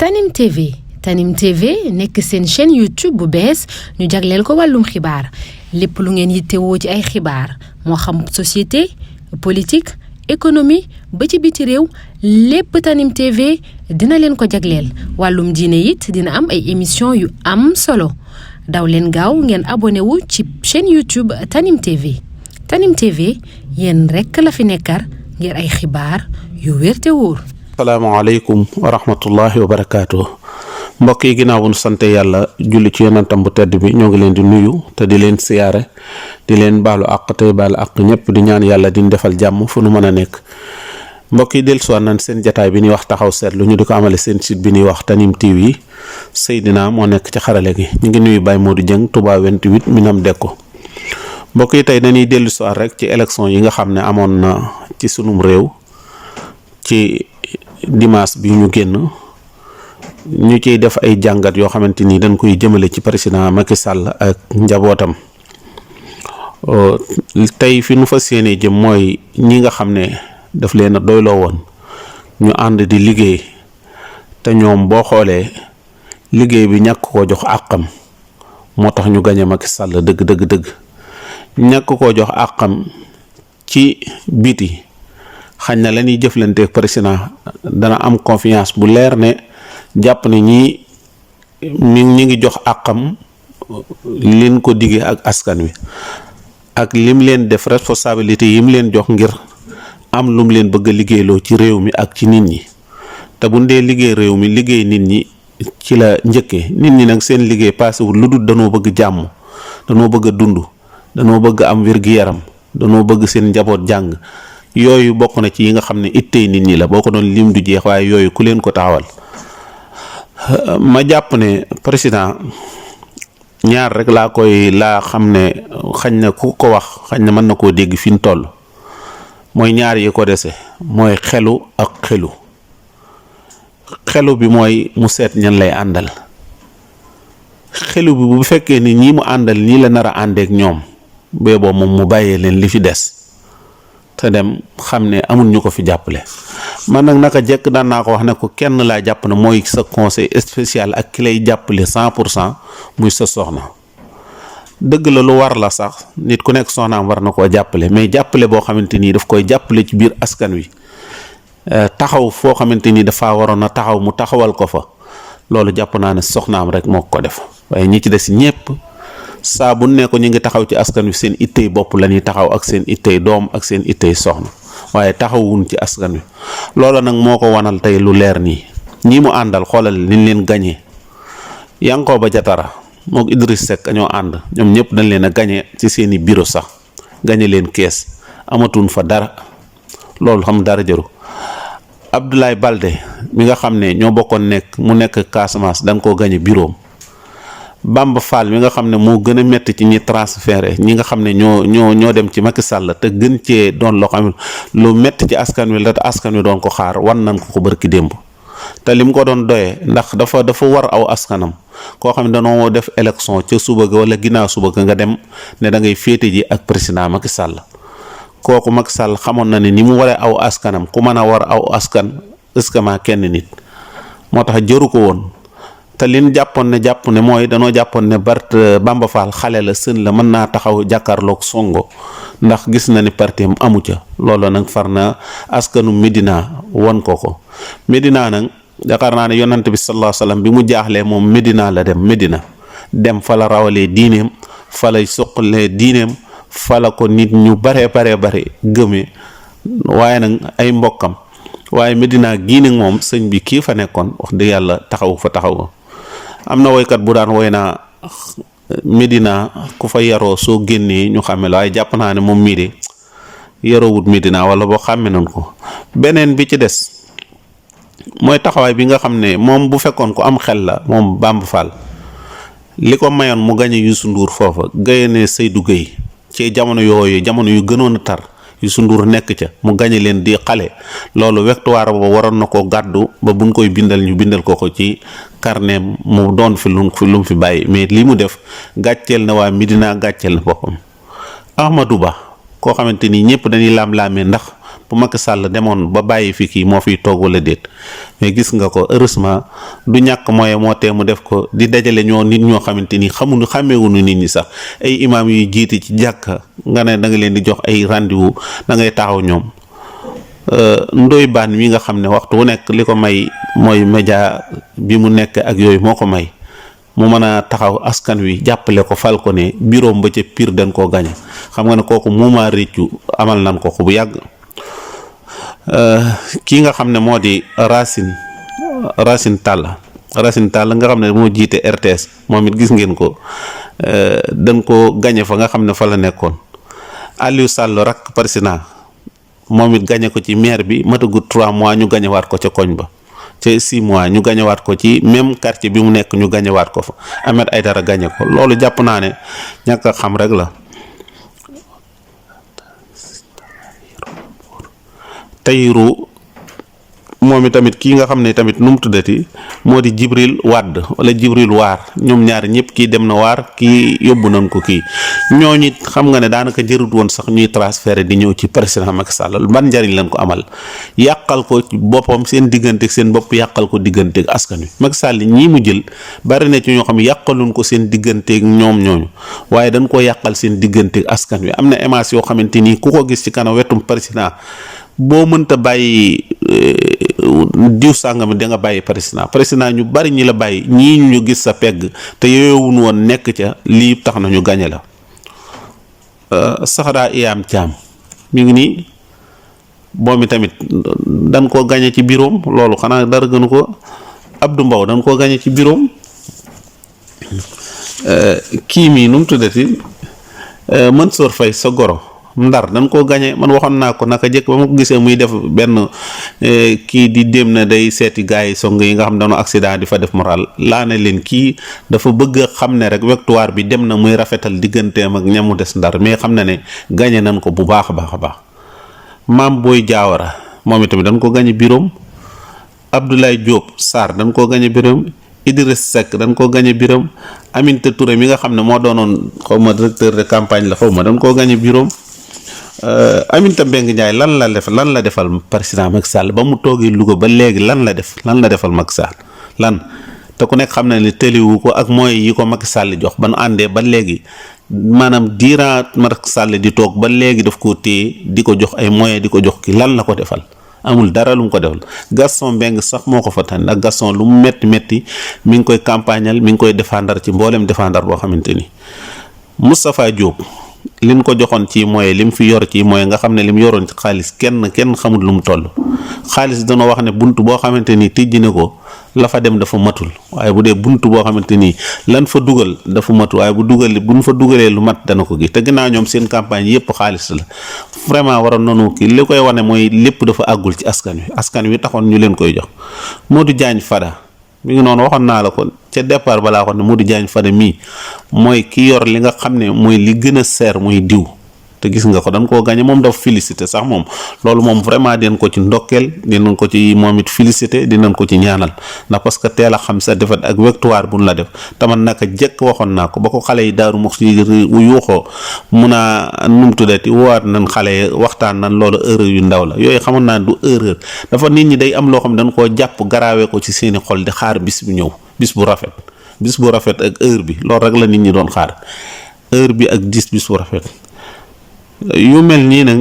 Tanim TV Tanim TV nekk seen chaîne YouTube bu bees ñu jagleel ko wàllum xibaar lépp lu ngeen yittewoo ci ay xibaar moo xam société politique économie ba ci biti réew lépp Tanim TV dina leen ko jagleel wàllum diine it dina am ay émission yu am solo daw leen gaaw ngeen abonné wu ci chaîne YouTube Tanim TV Tanim TV yéen rekk la fi nekkar ngir ay xibaar yu wér te wóor. asalaamaaleykum wa rahmatullahi wa barakaatu mbokk yi ginnaaw bu nu sante yàlla julli ci yonantam bu tedd bi ñoo ngi leen di nuyu te di leen siyaare di leen baalu àq tey baalu àq ñëpp di ñaan yàlla di defal jàmm fu nu mën a nekk. mbokk yi dellusiwaat nañ seen jataay bi ñuy wax taxaw seetlu ñu di ko amale seen site bi ñuy wax Tanim TV Seydina moo nekk ci xarale gi ñu ngi nuyu Baye Modou Dieng Touba 28 Minam Dekko. mbokk yi tey dañuy dellusiwaat rek ci élection yi nga xam ne amoon na ci sunum réew ci dimanche bi ñu génn ñu ciy def ay jàngat yoo xamante ni dañ koy jëmale ci président Macky Sall ak njabootam. tey fi nu fas yéene jëm mooy ñi nga xam ne daf leen a doyloo woon ñu ànd di liggéey te ñoom boo xoolee liggéey bi ñàkk koo jox àqam moo tax ñu gañe Macky Sall dëgg ñàkk koo jox àqam ci biti xañ na la ñuy jëflanteeg président dana am confiance bu leer ne jàpp ne ñi ngi jox àqam leen ko diggee ak askan wi ak lim leen def responsabilité yim leen jox ngir am lum leen bëgg a liggéeyloo ci réew mi ak ci nit ñi te bu dee liggéey réew mi liggéey nit ñi ci la njëkkee nit ñi nag seen liggéey paasewul lu dul danoo bëgg jàmm danoo bëgg a dund danoo bëgg am wér-gi-yaram danoo bëgg seen njaboot jàng yooyu bokk na ci yi nga xam ne ittey nit ñi la boo ko doon lim du jeex waaye yooyu ku leen ko taxawal. ma jàpp ne président ñaar rek laa xam ne xañ na ku ko wax xañ na mën na koo dégg fi mu toll mooy ñaar yi ko dese mooy xelu ak xelu bi mooy mu seet ñan lay àndal xelu bi bu fekkee ni ñii mu àndal nii la nar a àndeek ñoom beeboo moom mu bàyyee leen li fi des te dem xam ne amul ñu ko fi jàppale. man nag naka jekk daan naa ko wax ne ko kenn laa jàpp ne mooy sa conseil spécial ak ki lay jàppale 100% muy sa soxna. dëgg la lu war la sax nit ku nekk soxnaam war na koo jàppale mais jàppale boo xamante ni daf koy jàppale ci biir askan wi taxaw foo xamante ni dafa waroon a taxaw mu taxawal ko fa loolu jàpp naa ne soxnaam rek moo ko def waaye ñi ci des ñépp saa bu ne ko ñu ngi taxaw ci askan wi seen ittey bopp la ñuy taxaw ak seen ittey doom ak seen ittey soxna waaye taxawuñ ci askan wi loolu nag moo ko wanal tey lu leer nii ñii mu àndal xoolal liñ leen gañee Yankhoba Diattara mook Idriss Seck ñoo ànd ñoom ñëpp dañ leen a gañe ci seeni bureau sax gañe leen kees amatuñ fa dara loolu xam dara jëru Abdoulaye Baldé mi nga xam ne ñoo bokkoon nekk mu nekk Casamance dañ koo gañe bureau Bamba Fall mi nga xam ne moo gën a metti ci ñi transféré ñi nga xam ne ñoo dem ci Macky Sall te gën cee doon loo xam lu metti ci askan wi la te askan wi doon ko xaar wan nañ ko bërki démb te lim ko doon doyee ndax dafa war aw askanam koo xam ne danoo def élection ca suba ga wala ginnaaw suba ga nga dem ne da ngay féete ji ak président Macky Sall kooku Macky Sall xamoon na ne ni mu waree aw askanam ku mën a war aw askan ëskama kenn nit moo tax jëru ko woon. te liñ jàpp ne mooy danoo jàppoon ne Bamba Fall xale la sën la mën naa taxaw jàkkaarloog Sonko ndax gis na ni parti am amu ca loolu nag far na askanu Medina won ko Medina nag yaakaar naa ne yonant bi sallallahu alayhi wasallam bi mu jaaxlee moom Medina la dem fa la rawalee diineem fa lay suqalee diineem fa la ko nit ñu bare gëmee waaye nag ay mbokkam waaye Medina gii nag moom sëñ bi kii fa nekkoon wax dëgg yàlla taxaw am na woykat bu daan woy naa Medina ku fa yaroo soo génnee ñu xàmme la waaye jàpp naa ne moom mii de yaroowut Medina wala boo xàmme nañ ko. beneen bi ci des mooy taxawaay bi nga xam ne moom bu fekkoon ko am xel la moom Bamba Fall li ko mayoon mu gañe Youssou Ndour foofa gañe Seydou Gueye ci jamono yu gënoon a tar Youssou Ndour nekk ca mu gañe leen di xale loolu victoire ba waroon na ko gàddu ba buñ koy bindal ñu bindal ko ci carnet mu doon fi lu mu fi bàyyi mais li mu def gàcceel na waa Medina gàcceel na boppam. Ahmadou Ba koo xamante ni ñëpp dañuy laam-laamee ndax bu Macky Sall demoon ba bàyyi fi kii moo fiy toog wala déet mais gis nga ko heureusement du ñàkk moyen moo tee mu def ko di dajale nit ñoo xamante ni xàmmeewuñu nit ñi sax ay imaam yuy jiite ci jàkka nga ne da nga leen di jox ay rendez-vous da ngay taxaw ñoom Ndoye Bane mi nga xam ne waxtu wu nekk li ko may mooy média bi mu nekk ak yooyu moo ko may mu mën a taxaw askan wi jàppale ko fal ko ne bureau ba ca Pire dañ koo gañe xam nga ne kooku muumaa réccu amal nan ko bu yàgg kii nga xam ne moo di Racine Talla nga xam ne moo jiite RTS moom it gis ngeen ko dañ ko gañe fa nga xam ne fa la nekkoon Aliou Sall rak président moom it gañe ko ci maire bi matagut 3 mois ñu gañewaat ko ca koñ ba ca 6 mois ñu gañewaat ko ci même quartier bi mu nekk ñu gañewaat ko fa Ahmed Aïdara gañe ko loolu jàpp naa ne ñàkk a xam rek la. Tayiru moom i tamit kii nga xam ne tamit nu mu tuddati moo di Jibril Wade wala Jibril Waar ñoom ñaar ñëpp kii dem na waar kii yóbbu nañ ko kii ñooñu xam nga ne daanaka jërut woon sax ñuy transféré di ñëw ci président Macky Sall ban njariñ lañ ko amal yàqal ko boppam seen digganteeg seen bopp yàqal ko digganteeg askan wi Macky Sall ñii mu jël bari na ci ñoo xam yàqaluñ ko seen digganteeg ñoom ñooñu waaye dañ koo yàqal seen digganteeg askan wi am na émission yoo xamante ni ku ko gis ci kanam wetum président boo mënta bàyyi diw sàngam da nga bàyyi président ñu bari ñi la bàyyi ñii ñu gis sa pegg te yowewuñ woon nekk ca lii tax na ñu gañe la Saxda Iyam Thiam mi ngi nii moom tamit dañ koo gañe ci biroom loolu xanaa dara gënu ko Abdou Mbow dañ koo gañe ci biroom kii mii nu mu tuddati Mansour Faye sa goro Ndar dañ koo gañe man waxoon naa ko naka jëkk ba ma ko gisee muy def benn kii di dem na day seeti gars yi song yi nga xam dañoo accident di fa def moral laa ne leen kii dafa bëgg a xam ne rek victoire bi dem na muy rafetal digganteem ak ñamu des Ndar mais xam na ne gañe nañ ko bu baax a baax a baax Mame Boye Diawara moom itamit dañ ko gañe biroom Abdoulaye Diop Sarr dañ koo gañe biroom Idriss Seck dañ koo gañe biroom Aminata Touré mi nga xam ne moo doonoon xawma directeur de campagne la xawma dañ koo gañe biroom Aminata Mbengue Ndiaye lan la defal président Macky Sall ba mu toogee Louga ba léegi lan la defal Macky Sall lan te ku nekk xam na ne tëliwu ko ak moyens yi ko Macky Sall jox ba nu àndee ba léegi maanaam diira Macky Sall di toog ba léegi daf ko téye di ko jox ay moyens di ko jox ki lan la ko defal amul dara lu mu ko defal Gaston Mbengue sax moo ko fa tànn ak Gaston lu mu metti mi ngi koy campagnal mi ngi koy défendre ci mboolem défendre boo xamante ni Moustapha Diop liñ ko joxoon ci moyen lim fi yor ci moyen nga xam ne lim yoroon ci xaalis kenn xamul lu mu toll xaalis dana wax ne bunt boo xamante ni tijji ne ko la fa dem dafa matul waaye bu dee bunt boo xamante ni lan fa dugal dafa matul waaye buñ fa dugalee lu mat dana ko gis te ginnaaw ñoom seen campagne yépp xaalis la vraiment waroon noonu kii li koy wane mooy lépp dafa àggul ci askan wi taxoon ñu leen koy jox Modou Diagne Fada mi ngi noonu waxoon naa la ko ca départ balaa waxoon ne Modou Diagne Fada mii mooy ki yor li nga xam ne mooy li gën a seer muy diw te gis nga ko dañ koo gañe moom dafa félicité sax moom loolu moom vraiment dinañ ko ci ndokkeel dinañ ko ci moom it félicité dinañ ko ci ñaanal ndax parce que teel a xam sa defet ak victoire buñ la def taman naka jëkk waxoon naa ko ba ko xale yi daaru mux si yuuxoo mun a num tuddati woowaat nañ xale waxtaan nañ loolu erreur yu ndaw la yooyu xamoon naa du erreur dafa nit ñi day am loo xam ne dañ koo jàpp garaawee ko ci seeni xol di xaar bis bu ñëw bis bu rafet ak heure bi loolu rek la nit ñi doon xaar heure bi ak bis bu rafet yu mel nii nag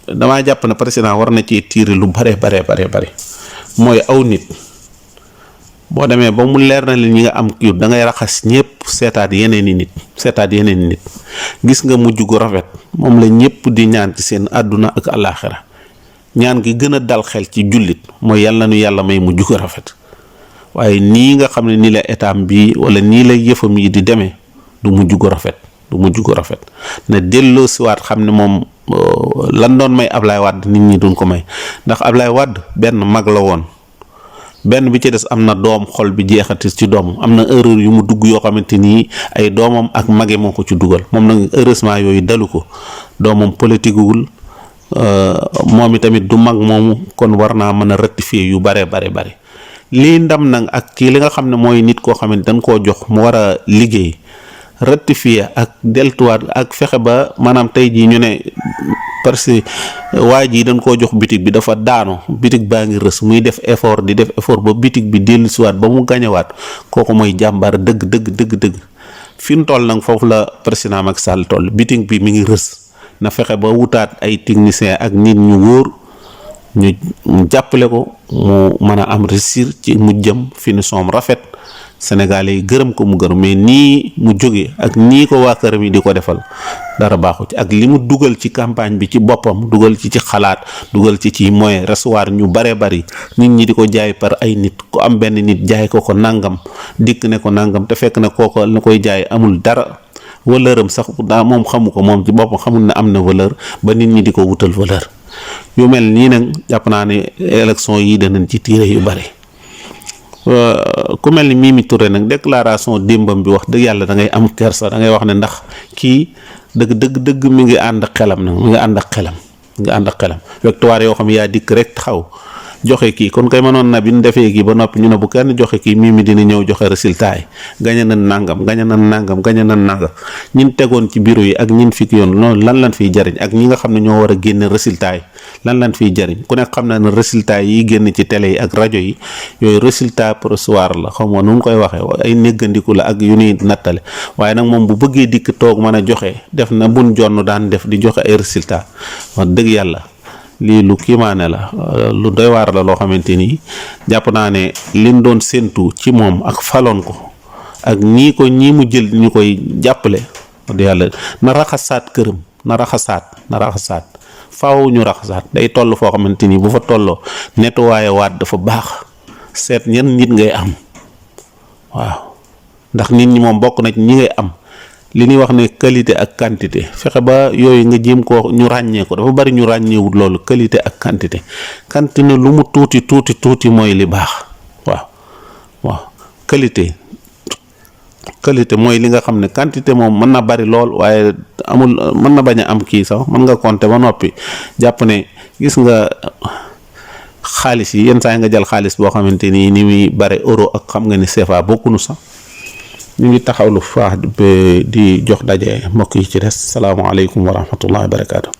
damaa jàpp ne président war na ci tiire lu bare mooy aw nit boo demee ba mu leer na leen ñi nga am kii da ngay raxas ñëpp seetaat yeneen i nit gis nga mujj gu rafet moom la ñëpp di ñaan ci seen àdduna ak àllaaxira ñaan gi gën a dal xel ci jullit mooy yàlla na nu yàlla may mujj gu rafet waaye nii nga xam ne nii la état bi wala nii la yëfam yi di demee du mujj gu rafet na delloo siwaat xam ne moom lan doon may Ablaye Wade nit ñi duñ ko may ndax Ablaye Wade benn mag la woon benn bi ci des am na doom xol bi jeexati ci doom am na erreur yu mu dugg yoo xamante ni ay doomam ak mage moo ko ci dugal moom nag heureusement yooyu dalu ko doomam politique wul moom itamit du mag moomu kon war naa mën a rectifier yu bare lii ndam nag ak kii li nga xam ne mooy nit koo xam ne dañ koo jox mu war a liggéey rectifier ak deltuwaat ak fexe ba maanaam tey jii ñu ne parce que waa ji dañ koo jox bitig bi dafa daanu bitig baa ngi rës muy def effort di def effort ba bitig bi dellusiwaat ba mu gañewaat kooku mooy jàmbaar dëgg fi mu toll nag foofu la président Macky Sall toll bitig bi mi ngi rës na fexe ba wutaat ay techniciens ak nit ñu wóor ñu jàppale ko mu mën a am réussir ci mu jëm finition rafet Sénégalais yi gërëm ko mu gërëm mais nii mu jóge ak nii ko waa këram yi di ko defal dara baaxu ci ak li mu dugal ci campagne bi ci boppam dugal ci xalaat dugal ci moyen recevoir ñu bare bari nit ñi di ko jaay par ay nit ku am benn nit jaay ko nangam dikk ne ko nangam te fekk ne kooko la koy jaay amul dara valeuram sax daa moom xamu ko moom ci boppam xamul ne am na valeur ba nit ñi di ko wutal valeur yu mel nii nag jàpp naa ne élection yi danañ ci tiire yu bari ku mel ni Mimi Touré nag déclaration démbam bi wax dëgg yàlla da ngay am kersa da ngay wax ne ndax kii dëgg mi ngi ànd xelam nag mi ngi ànd ak xelam victoire yoo xam yaa dikk rek taxaw joxe kii kon kay mënoon na bi ñu defee kii ba noppi ñu ne bu kenn joxe kii Mimi dina ñëw joxe résultat yi gañe na nangam ñin tegoon ci bureau yi ak ñin fi ki yoon loolu lan fiy jariñ ak ñi nga xam ne ñoo war a génne résultat yi lan fiy jariñ ku nekk xam na ne résultat yi génn ci télé yi ak rajo yi yooyu résultat provisoire la xam nga nu mu koy waxee ay néggandiku la ak yu ñuy nattale waaye nag moom bu bëggee dikk toog mën a joxe def na bun jonn daan def di joxe ay résultat wax dëgg yàlla lii lu kiimaane la lu doy waar la loo xamante ni jàpp naa ne liñ doon séentu ci moom ak faloon ko ak ñii mu jël ñu koy jàppale wax dëgg yàlla na raxasaat këram na raxasaat faaw ñu raxasaat day toll foo xamante ni bu fa tolloo nettoyé waat dafa baax seet ñan nit ngay am waaw ndax nit ñi moom bokk na ci ñi ngay am li ñuy wax ne qualité ak quantité fexe ba yooyu nga jéem ko ñu ràññee ko dafa bari ñu ràññeewut loolu qualité ak quantité lu mu tuuti mooy li baax waaw qualité mooy li nga xam ne quantité moom mën na bari lool waaye mën na bañ a am kii sax mën nga compter ba noppi jàpp ne gis nga xaalis yi yenn saa yi nga jël xaalis boo xamante ni muy bare euro ak xam nga ni CFA bokkunu sax ñu ngi taxawlu faax di jox daje mbokk yi ci des salaamaaleykum wa rahmatullahi wa barakaatu.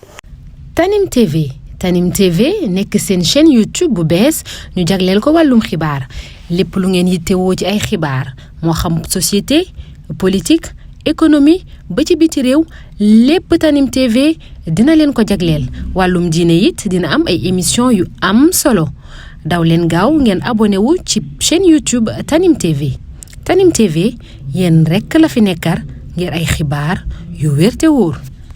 Tanim TV nekk seen chaîne YouTube bu bees ñu jagleel ko wàllum xibaar lépp lu ngeen yittewoo ci ay xibaar moo xam société politique économie ba ci biti réew lépp Tanim TV dina leen ko jagleel wàllum diine it dina am ay émission yu am solo daw leen gaaw ngeen abonné wu ci chaîne YouTube Tanim TV. Tanim TV yéen rekk la fi nekkar ngir ay xibaar yu wér te wóor